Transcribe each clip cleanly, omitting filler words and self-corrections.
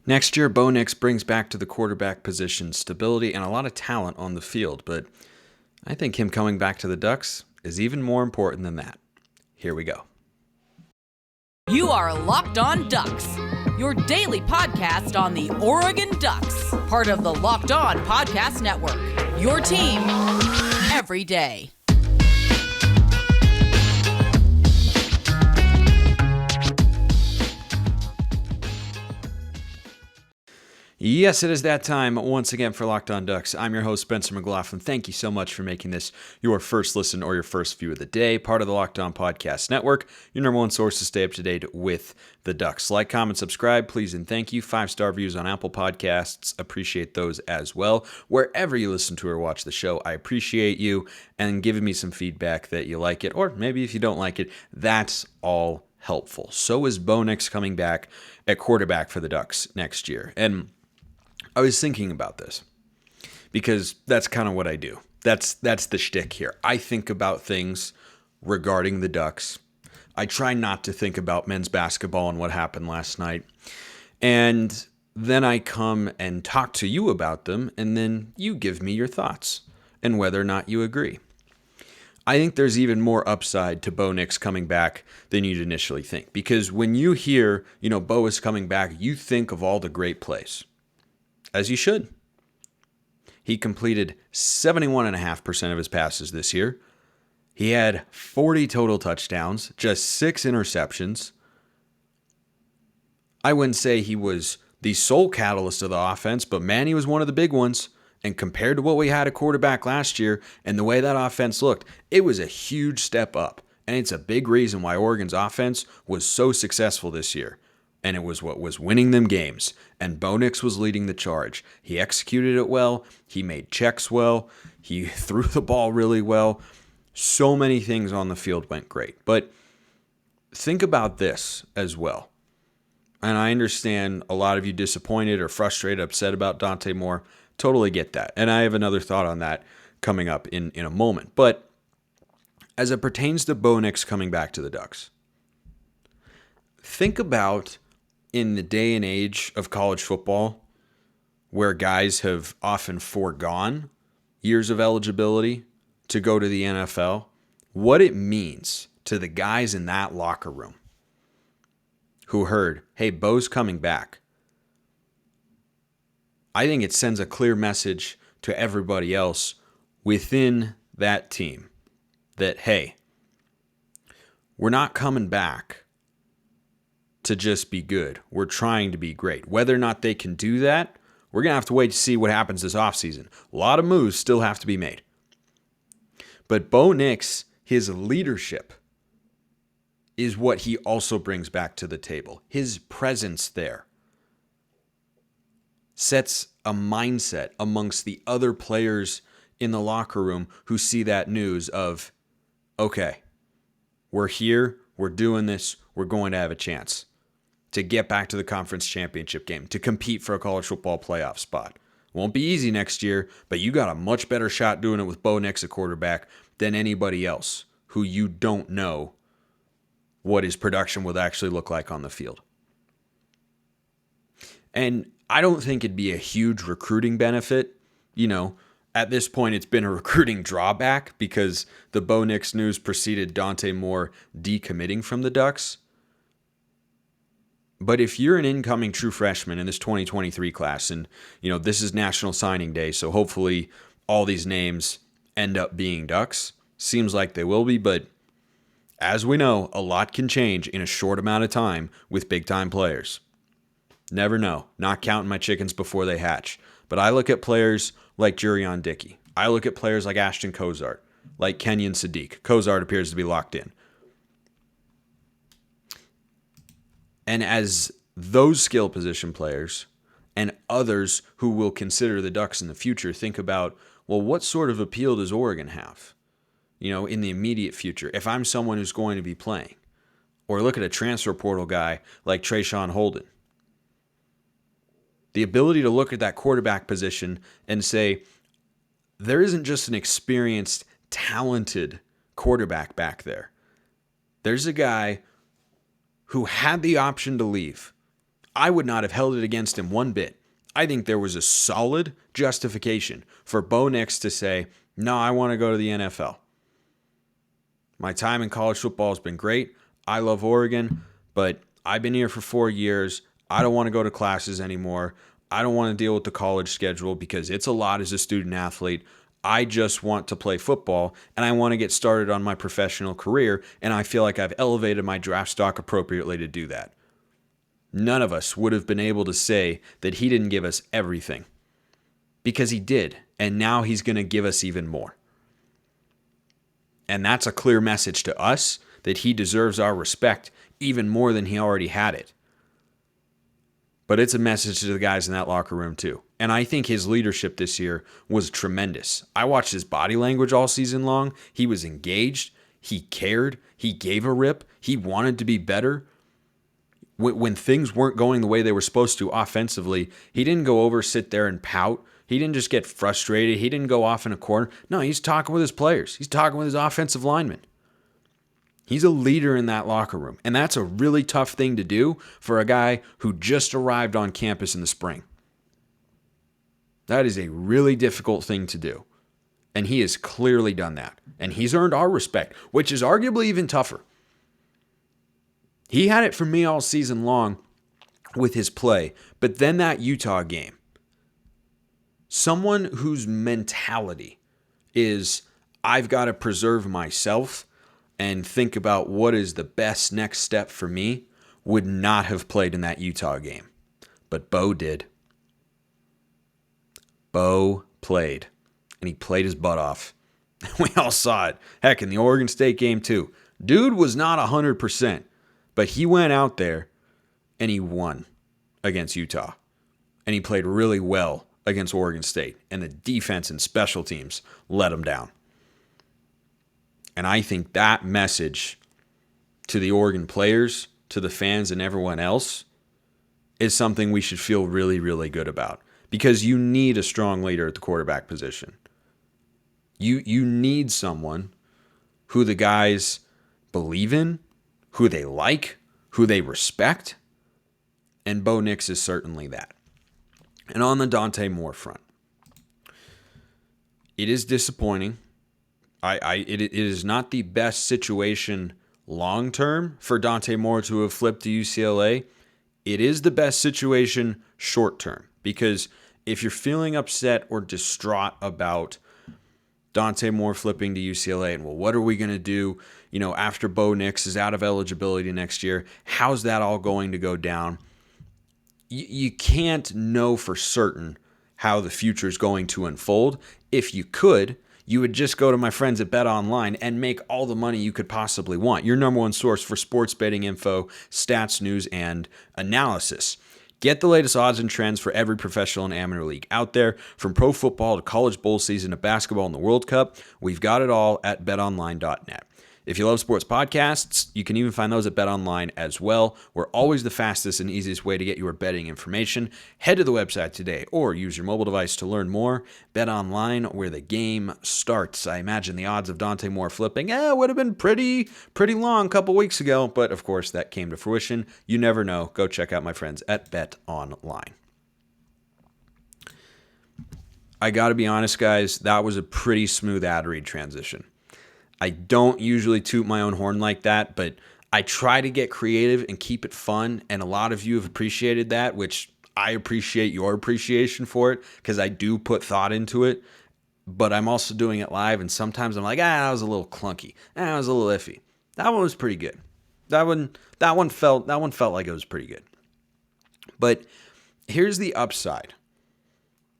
Next year, Bo Nix brings back to the quarterback position stability and a lot of talent on the field, but I think him coming back to the Ducks is even more important than that. Here we go. You are Locked On Ducks, your daily podcast on the Oregon Ducks, part of the Locked On Podcast Network, your team every day. Yes, it is that time once again for Locked On Ducks. I'm your host, Spencer McLaughlin. Thank you so much for making this your first listen or your first view of the day, part of the Locked On Podcast Network, your number one source to stay up to date with the Ducks. Like, comment, subscribe, please, and thank you. 5-star reviews on Apple Podcasts. Appreciate those as well. Wherever you listen to or watch the show, I appreciate you and giving me some feedback that you like it, or maybe if you don't like it, that's all helpful. So is Bo Nix coming back at quarterback for the Ducks next year. And I was thinking about this because that's kind of what I do. That's the shtick here. I think about things regarding the Ducks. I try not to think about men's basketball and what happened last night. And then I come and talk to you about them, and then you give me your thoughts and whether or not you agree. I think there's even more upside to Bo Nix coming back than you'd initially think. Because when you hear, Bo is coming back, you think of all the great plays. As you should. He completed 71.5% of his passes this year. He had 40 total touchdowns, just 6 interceptions. I wouldn't say he was the sole catalyst of the offense, but man, he was one of the big ones. And compared to what we had at quarterback last year and the way that offense looked, it was a huge step up. And it's a big reason why Oregon's offense was so successful this year. And it was what was winning them games. And Bo Nix was leading the charge. He executed it well. He made checks well. He threw the ball really well. So many things on the field went great. But think about this as well. And I understand a lot of you disappointed or frustrated, upset about Dante Moore. Totally get that. And I have another thought on that coming up in a moment. But as it pertains to Bo Nix coming back to the Ducks, think about in the day and age of college football, where guys have often foregone years of eligibility to go to the NFL, what it means to the guys in that locker room who heard, hey, Bo's coming back. I think it sends a clear message to everybody else within that team that, hey, we're not coming back to just be good. We're trying to be great. Whether or not they can do that, we're going to have to wait to see what happens this offseason. A lot of moves still have to be made. But Bo Nix, his leadership is what he also brings back to the table. His presence there sets a mindset amongst the other players in the locker room who see that news of, okay, we're here, we're doing this, we're going to have a chance to get back to the conference championship game, to compete for a college football playoff spot. Won't be easy next year, but you got a much better shot doing it with Bo Nix at quarterback than anybody else who you don't know what his production would actually look like on the field. And I don't think it'd be a huge recruiting benefit. At this point, it's been a recruiting drawback because the Bo Nix news preceded Dante Moore decommitting from the Ducks. But if you're an incoming true freshman in this 2023 class, and this is National Signing Day, so hopefully all these names end up being Ducks. Seems like they will be, but as we know, a lot can change in a short amount of time with big-time players. Never know. Not counting my chickens before they hatch. But I look at players like Jurion Dickey. I look at players like Ashton Cozart, like Kenyon Sadiq. Cozart appears to be locked in. And as those skill position players and others who will consider the Ducks in the future think about, well, what sort of appeal does Oregon have, in the immediate future? If I'm someone who's going to be playing, or look at a transfer portal guy like Trayshawn Holden, the ability to look at that quarterback position and say, there isn't just an experienced, talented quarterback back there. There's a guy who had the option to leave I would not have held it against him one bit. I think there was a solid justification for Bo Nix to say, no, I want to go to the NFL. My time in college football has been great. I love Oregon, but I've been here for 4 years. I don't want to go to classes anymore. I don't want to deal with the college schedule because it's a lot as a student athlete. I just want to play football, and I want to get started on my professional career, and I feel like I've elevated my draft stock appropriately to do that. None of us would have been able to say that he didn't give us everything, because he did, and now he's going to give us even more. And that's a clear message to us that he deserves our respect even more than he already had it. But it's a message to the guys in that locker room too. And I think his leadership this year was tremendous. I watched his body language all season long. He was engaged. He cared. He gave a rip. He wanted to be better. When things weren't going the way they were supposed to offensively, he didn't go over, sit there and pout. He didn't just get frustrated. He didn't go off in a corner. No, he's talking with his players. He's talking with his offensive linemen. He's a leader in that locker room. And that's a really tough thing to do for a guy who just arrived on campus in the spring. That is a really difficult thing to do. And he has clearly done that. And he's earned our respect, which is arguably even tougher. He had it for me all season long with his play. But then that Utah game, someone whose mentality is, I've got to preserve myself and think about what is the best next step for me, would not have played in that Utah game. But Bo did. Bo played, and he played his butt off. We all saw it. Heck, in the Oregon State game too. Dude was not 100%, but he went out there and he won against Utah. And he played really well against Oregon State, and the defense and special teams let him down. And I think that message to the Oregon players, to the fans and everyone else is something we should feel really, really good about. Because you need a strong leader at the quarterback position. You need someone who the guys believe in, who they like, who they respect. And Bo Nix is certainly that. And on the Dante Moore front, it is disappointing. It is not the best situation long term for Dante Moore to have flipped to UCLA. It is the best situation short term, because if you're feeling upset or distraught about Dante Moore flipping to UCLA and, well, what are we going to do, after Bo Nix is out of eligibility next year? How's that all going to go down? You can't know for certain how the future is going to unfold. If you could, you would just go to my friends at BetOnline and make all the money you could possibly want. Your number one source for sports betting info, stats, news, and analysis. Get the latest odds and trends for every professional and amateur league out there, from pro football to college bowl season to basketball and the World Cup. We've got it all at betonline.net. If you love sports podcasts, you can even find those at BetOnline as well. We're always the fastest and easiest way to get your betting information. Head to the website today or use your mobile device to learn more. BetOnline, where the game starts. I imagine the odds of Dante Moore flipping would have been pretty long a couple weeks ago, but of course that came to fruition. You never know. Go check out my friends at BetOnline. I got to be honest, guys, that was a pretty smooth ad read transition. I don't usually toot my own horn like that, but I try to get creative and keep it fun, and a lot of you have appreciated that, which I appreciate your appreciation for it, because I do put thought into it, but I'm also doing it live, and sometimes I'm like, that was a little clunky. That was a little iffy. That one was pretty good. That one felt like it was pretty good. But here's the upside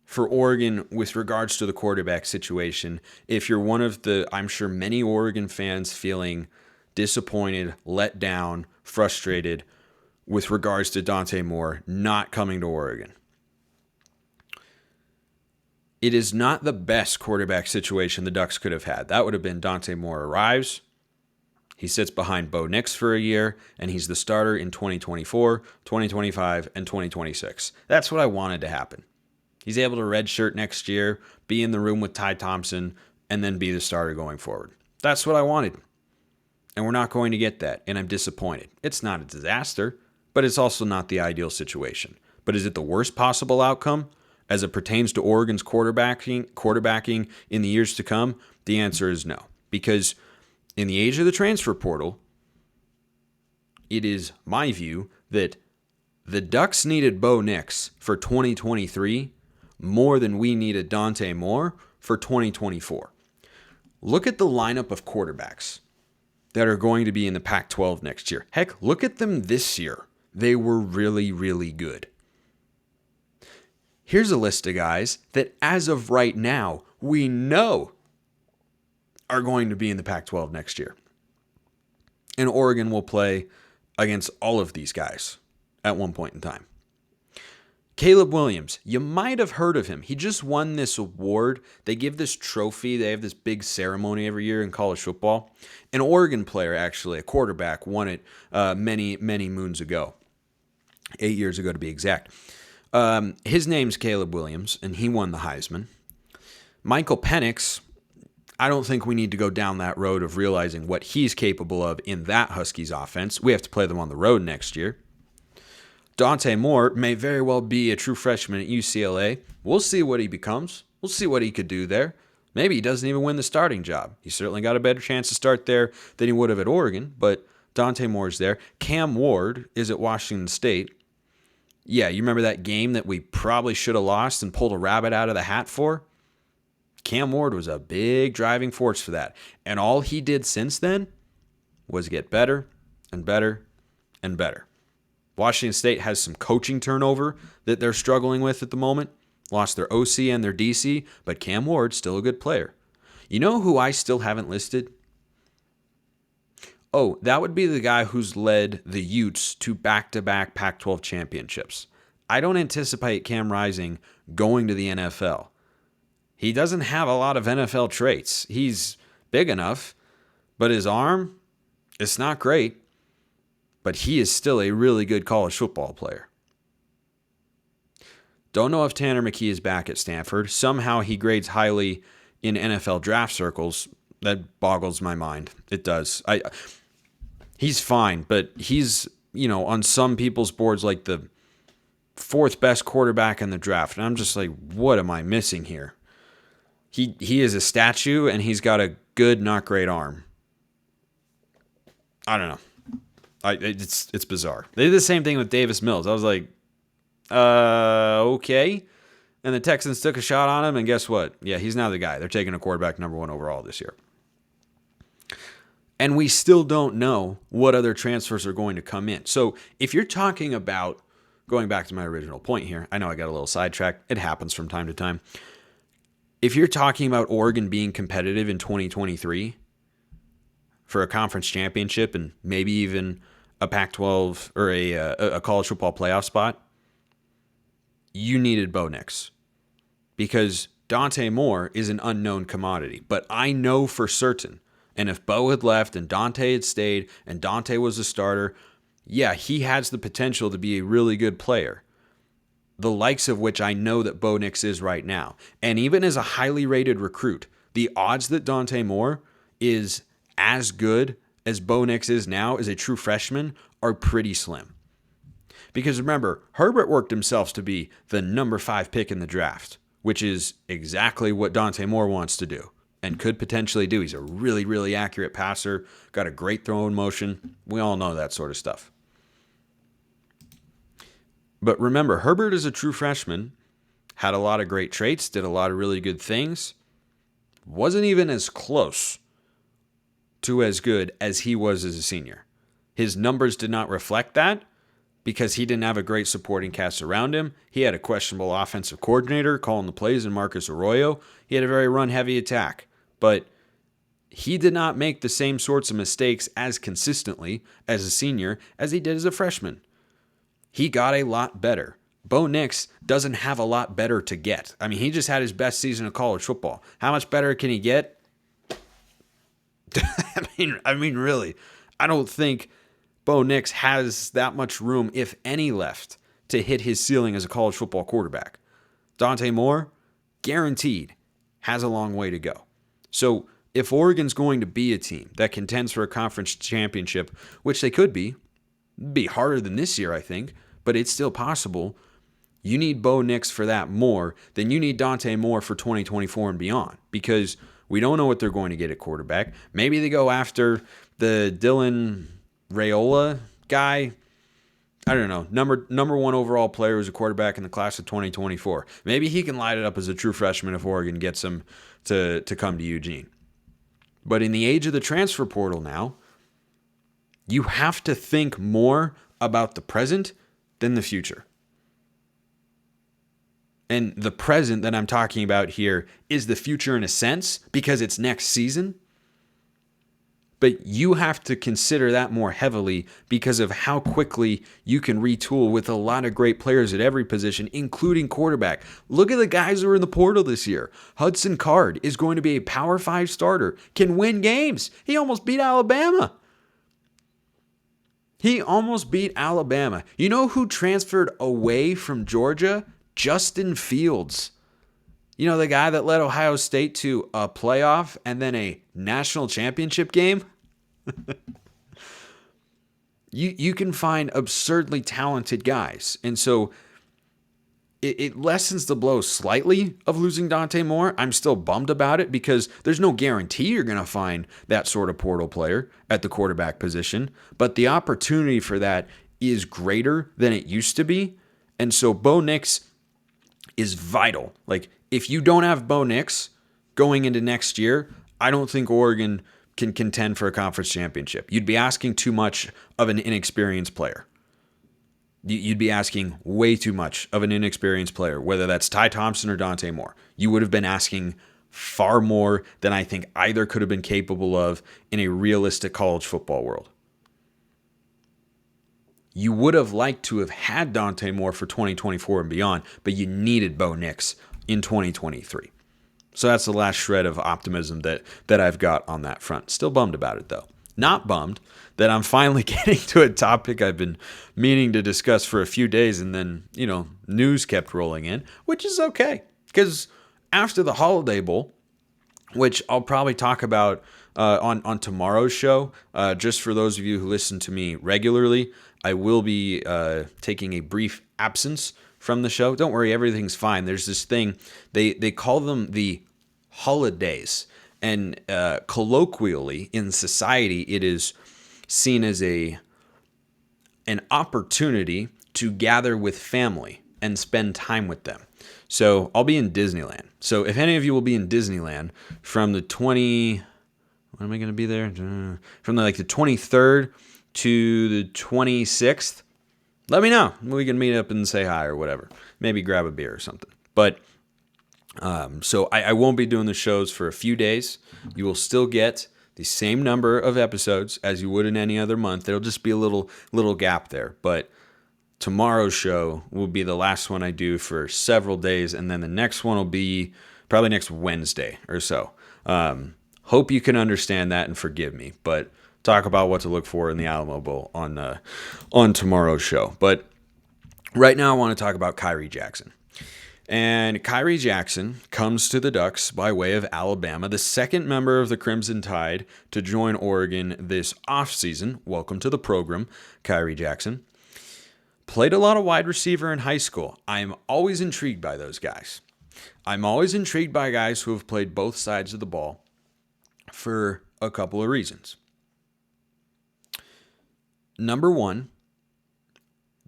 for Oregon with regards to the quarterback situation. If you're one of the, I'm sure, many Oregon fans feeling disappointed, let down, frustrated with regards to Dante Moore not coming to Oregon. It is not the best quarterback situation the Ducks could have had. That would have been Dante Moore arrives, he sits behind Bo Nix for a year, and he's the starter in 2024, 2025, and 2026. That's what I wanted to happen. He's able to redshirt next year, be in the room with Ty Thompson, and then be the starter going forward. That's what I wanted. And we're not going to get that, and I'm disappointed. It's not a disaster, but it's also not the ideal situation. But is it the worst possible outcome as it pertains to Oregon's quarterbacking in the years to come? The answer is no. Because in the age of the transfer portal, it is my view that the Ducks needed Bo Nix for 2023 more than we needed Dante Moore for 2024. Look at the lineup of quarterbacks that are going to be in the Pac-12 next year. Heck, look at them this year. They were really, really good. Here's a list of guys that as of right now, we know are going to be in the Pac-12 next year. And Oregon will play against all of these guys at one point in time. Caleb Williams, you might have heard of him. He just won this award. They give this trophy. They have this big ceremony every year in college football. An Oregon player, actually, a quarterback, won it many, many moons ago. 8 years ago, to be exact. His name's Caleb Williams, and he won the Heisman. Michael Penix, I don't think we need to go down that road of realizing what he's capable of in that Huskies offense. We have to play them on the road next year. Dante Moore may very well be a true freshman at UCLA. We'll see what he becomes. We'll see what he could do there. Maybe he doesn't even win the starting job. He certainly got a better chance to start there than he would have at Oregon, but Dante Moore's there. Cam Ward is at Washington State. Yeah, you remember that game that we probably should have lost and pulled a rabbit out of the hat for? Cam Ward was a big driving force for that. And all he did since then was get better and better and better. Washington State has some coaching turnover that they're struggling with at the moment. Lost their OC and their DC, but Cam Ward's still a good player. You know who I still haven't listed? Oh, that would be the guy who's led the Utes to back-to-back Pac-12 championships. I don't anticipate Cam Rising going to the NFL. He doesn't have a lot of NFL traits. He's big enough, but his arm, it's not great. But he is still a really good college football player. Don't know if Tanner McKee is back at Stanford. Somehow he grades highly in NFL draft circles. That boggles my mind. It does. He's fine, but he's, on some people's boards like the fourth best quarterback in the draft. And I'm just like, what am I missing here? He is a statue, and he's got a good, not great arm. I don't know. It's bizarre. They did the same thing with Davis Mills. I was like, okay. And the Texans took a shot on him, and guess what? Yeah, he's now the guy. They're taking a quarterback number 1 overall this year. And we still don't know what other transfers are going to come in. So if you're talking about, going back to my original point here, I know I got a little sidetracked. It happens from time to time. If you're talking about Oregon being competitive in 2023 for a conference championship and maybe even a Pac-12 or a college football playoff spot, you needed Bo Nix because Dante Moore is an unknown commodity. But I know for certain, and if Bo had left and Dante had stayed and Dante was a starter, yeah, he has the potential to be a really good player, the likes of which I know that Bo Nix is right now. And even as a highly rated recruit, the odds that Dante Moore is as good as Bo Nix is now as a true freshman are pretty slim. Because remember, Herbert worked himself to be the number 5 pick in the draft, which is exactly what Dante Moore wants to do and could potentially do. He's a really, really accurate passer, got a great throwing motion. We all know that sort of stuff. But remember, Herbert is a true freshman, had a lot of great traits, did a lot of really good things, wasn't even as close to as good as he was as a senior. His numbers did not reflect that because he didn't have a great supporting cast around him. He had a questionable offensive coordinator calling the plays in Marcus Arroyo. He had a very run-heavy attack, but he did not make the same sorts of mistakes as consistently as a senior as he did as a freshman. He got a lot better. Bo Nix doesn't have a lot better to get. I mean, he just had his best season of college football. How much better can he get? I mean, really, I don't think Bo Nix has that much room, if any, left to hit his ceiling as a college football quarterback. Dante Moore, guaranteed, has a long way to go. So if Oregon's going to be a team that contends for a conference championship, which they could be, It'd be harder than this year, I think, but it's still possible. You need Bo Nix for that more than you need Dante Moore for 2024 and beyond, because we don't know what they're going to get at quarterback. Maybe they go after the Dylan Raiola guy. I don't know. Number one overall player was a quarterback in the class of 2024. Maybe he can light it up as a true freshman if Oregon gets him to come to Eugene. But in the age of the transfer portal now, you have to think more about the present than the future. And the present that I'm talking about here is the future in a sense, because it's next season. But you have to consider that more heavily because of how quickly you can retool with a lot of great players at every position, including quarterback. Look at the guys who are in the portal this year. Hudson Card is going to be a Power 5 starter, can win games. He almost beat Alabama. You know who transferred away from Georgia? Justin Fields. You know, the guy that led Ohio State to a playoff and then a national championship game? You can find absurdly talented guys. And so it lessens the blow slightly of losing Dante Moore. I'm still bummed about it because there's no guarantee you're going to find that sort of portal player at the quarterback position. But the opportunity for that is greater than it used to be. And so Bo Nix is vital. Like, if you don't have Bo Nix going into next year, I don't think Oregon can contend for a conference championship. You'd be asking too much of an inexperienced player. You'd be asking way too much of an inexperienced player, whether that's Ty Thompson or Dante Moore. You would have been asking far more than I think either could have been capable of in a realistic college football world. You would have liked to have had Dante Moore for 2024 and beyond, but you needed Bo Nix in 2023. So that's the last shred of optimism that I've got on that front. Still bummed about it, though. Not bummed that I'm finally getting to a topic I've been meaning to discuss for a few days, and then, news kept rolling in, which is okay. Because after the Holiday Bowl, which I'll probably talk about on tomorrow's show, just for those of you who listen to me regularly, I will be taking a brief absence from the show. Don't worry, everything's fine. There's this thing, they call them the holidays. And colloquially in society, it is seen as an opportunity to gather with family and spend time with them. So I'll be in Disneyland. So if any of you will be in Disneyland from the when am I going to be there? From the 23rd to the 26th, let me know. We can meet up and say hi or whatever. Maybe grab a beer or something. But so I won't be doing the shows for a few days. You will still get the same number of episodes as you would in any other month. There'll just be a little gap there. But tomorrow's show will be the last one I do for several days, and then the next one will be probably next Wednesday or so. Hope you can understand that and forgive me, but talk about what to look for in the Alamo Bowl on tomorrow's show. But right now I want to talk about Khyree Jackson. And Khyree Jackson comes to the Ducks by way of Alabama, the second member of the Crimson Tide to join Oregon this offseason. Welcome to the program, Khyree Jackson. Played a lot of wide receiver in high school. I'm always intrigued by those guys. I'm always intrigued by guys who have played both sides of the ball for a couple of reasons. Number one,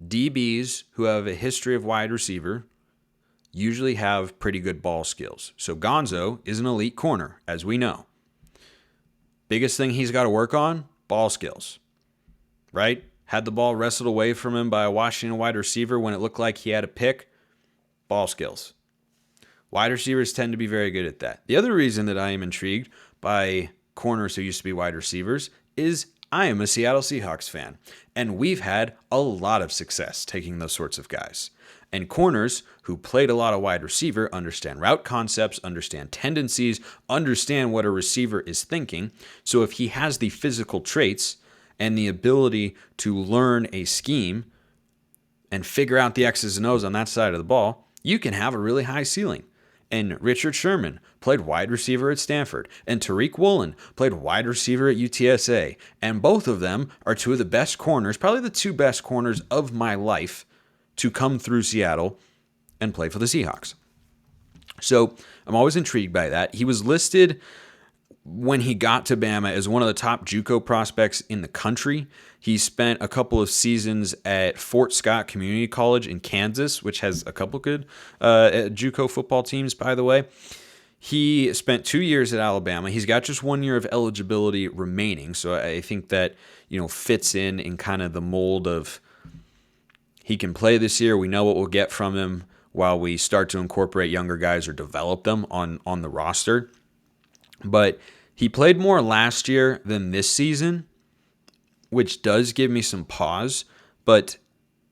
DBs who have a history of wide receiver usually have pretty good ball skills. So Gonzo is an elite corner, as we know. Biggest thing he's got to work on, ball skills, right? Had the ball wrestled away from him by a Washington wide receiver when it looked like he had a pick, ball skills. Wide receivers tend to be very good at that. The other reason that I am intrigued by corners who used to be wide receivers is I am a Seattle Seahawks fan, and we've had a lot of success taking those sorts of guys. And corners who played a lot of wide receiver understand route concepts, understand tendencies, understand what a receiver is thinking. So if he has the physical traits and the ability to learn a scheme and figure out the X's and O's on that side of the ball, you can have a really high ceiling. And Richard Sherman played wide receiver at Stanford. And Tariq Woolen played wide receiver at UTSA. And both of them are two of the best corners, probably the two best corners of my life to come through Seattle and play for the Seahawks. So I'm always intrigued by that. He was listed when he got to Bama as one of the top JUCO prospects in the country. He spent a couple of seasons at Fort Scott Community College in Kansas, which has a couple good JUCO football teams, by the way. He spent 2 years at Alabama. He's got just 1 year of eligibility remaining, so I think that fits in kind of the mold of he can play this year. We know what we'll get from him while we start to incorporate younger guys or develop them on the roster. But he played more last year than this season, which does give me some pause. But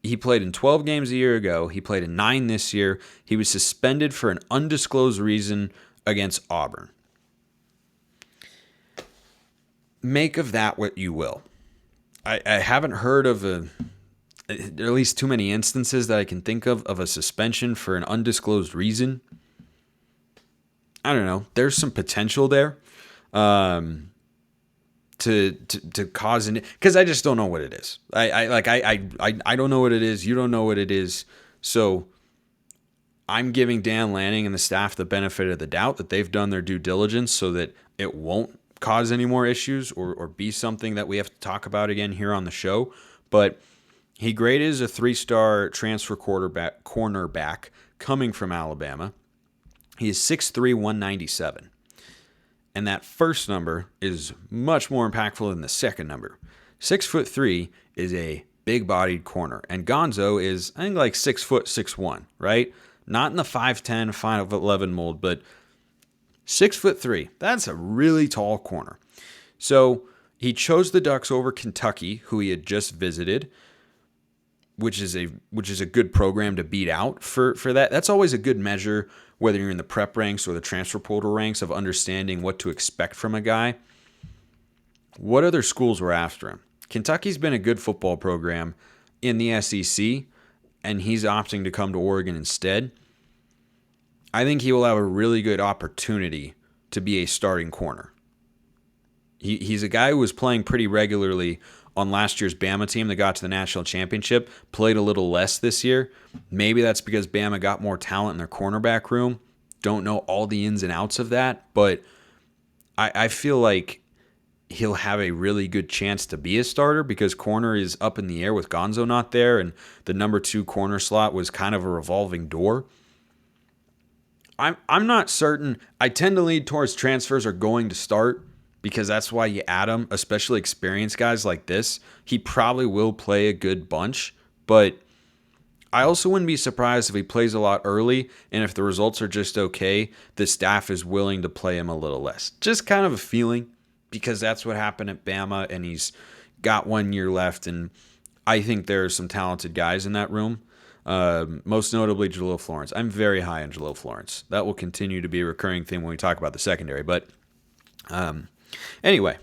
he played in 12 games a year ago. He played in 9 this year. He was suspended for an undisclosed reason against Auburn. Make of that what you will. I haven't heard of at least too many instances that I can think of a suspension for an undisclosed reason. I don't know. There's some potential there to cause an, because I just don't know what it is. I don't know what it is. You don't know what it is. So I'm giving Dan Lanning and the staff the benefit of the doubt that they've done their due diligence so that it won't cause any more issues or be something that we have to talk about again here on the show. But he graded as a 3-star transfer cornerback coming from Alabama. He is 6'3", 197. And that first number is much more impactful than the second number. 6'3" is a big-bodied corner. And Gonzo is, I think, like 6 foot 6'1", right? Not in the 5'10", 5'11" mold, but 6'3". That's a really tall corner. So he chose the Ducks over Kentucky, who he had just visited, which is a good program to beat out for that. That's always a good measure, whether you're in the prep ranks or the transfer portal ranks, of understanding what to expect from a guy. What other schools were after him? Kentucky's been a good football program in the SEC, and he's opting to come to Oregon instead. I think he will have a really good opportunity to be a starting corner. He's a guy who was playing pretty regularly on last year's Bama team that got to the national championship, played a little less this year. Maybe that's because Bama got more talent in their cornerback room. Don't know all the ins and outs of that, but I feel like he'll have a really good chance to be a starter because corner is up in the air with Gonzo not there, and the number 2 corner slot was kind of a revolving door. I'm not certain. I tend to lean towards transfers are going to start because that's why you add them, especially experienced guys like this. He probably will play a good bunch, but I also wouldn't be surprised if he plays a lot early, and if the results are just okay, the staff is willing to play him a little less. Just kind of a feeling, because that's what happened at Bama, and he's got 1 year left, and I think there are some talented guys in that room, most notably Jalil Florence. I'm very high on Jalil Florence. That will continue to be a recurring theme when we talk about the secondary, but anyway,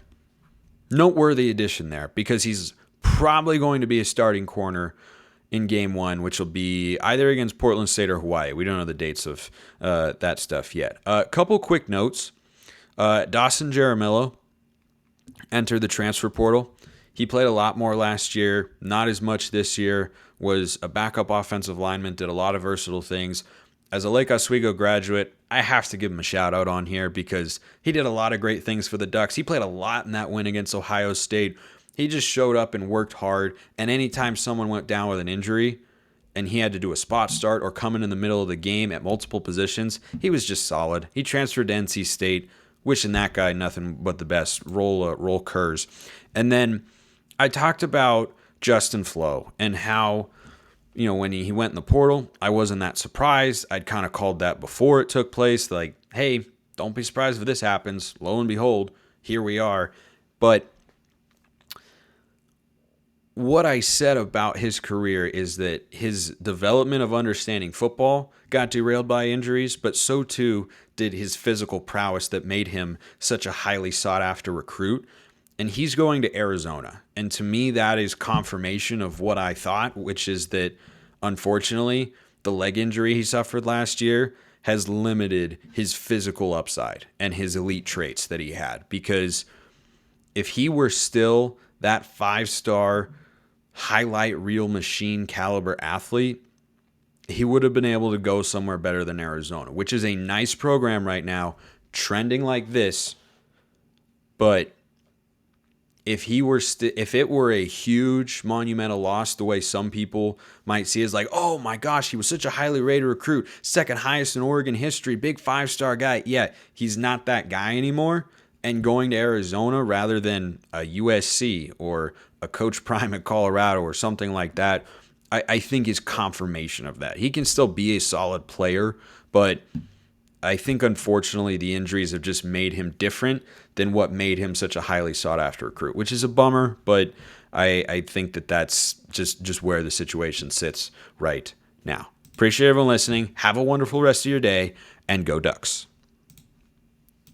noteworthy addition there, because he's probably going to be a starting corner in game 1, which will be either against Portland State or Hawaii. We don't know the dates of that stuff yet. A couple quick notes. Dawson Jaramillo entered the transfer portal. He played a lot more last year, not as much this year, was a backup offensive lineman, did a lot of versatile things. As a Lake Oswego graduate, I have to give him a shout out on here because he did a lot of great things for the Ducks. He played a lot in that win against Ohio State. He just showed up and worked hard, and anytime someone went down with an injury and he had to do a spot start or come in the middle of the game at multiple positions, he was just solid. He transferred to NC State, wishing that guy nothing but the best. Roll Curs. And then I talked about Justin Flowe and how, when he went in the portal, I wasn't that surprised. I'd kind of called that before it took place. Like, hey, don't be surprised if this happens. Lo and behold, here we are. But what I said about his career is that his development of understanding football got derailed by injuries, but so too did his physical prowess that made him such a highly sought-after recruit. And he's going to Arizona. And to me, that is confirmation of what I thought, which is that, unfortunately, the leg injury he suffered last year has limited his physical upside and his elite traits that he had. Because if he were still that 5-star highlight reel machine caliber athlete, he would have been able to go somewhere better than Arizona, which is a nice program right now, trending like this. But if it were a huge monumental loss, the way some people might see it, as like, oh my gosh, he was such a highly rated recruit, second highest in Oregon history, big 5-star guy. Yeah, he's not that guy anymore. And going to Arizona rather than a USC or a Coach Prime at Colorado or something like that, I think is confirmation of that. He can still be a solid player, but I think unfortunately the injuries have just made him different than what made him such a highly sought after recruit, which is a bummer, but I think that's just where the situation sits right now. Appreciate everyone listening. Have a wonderful rest of your day, and go Ducks.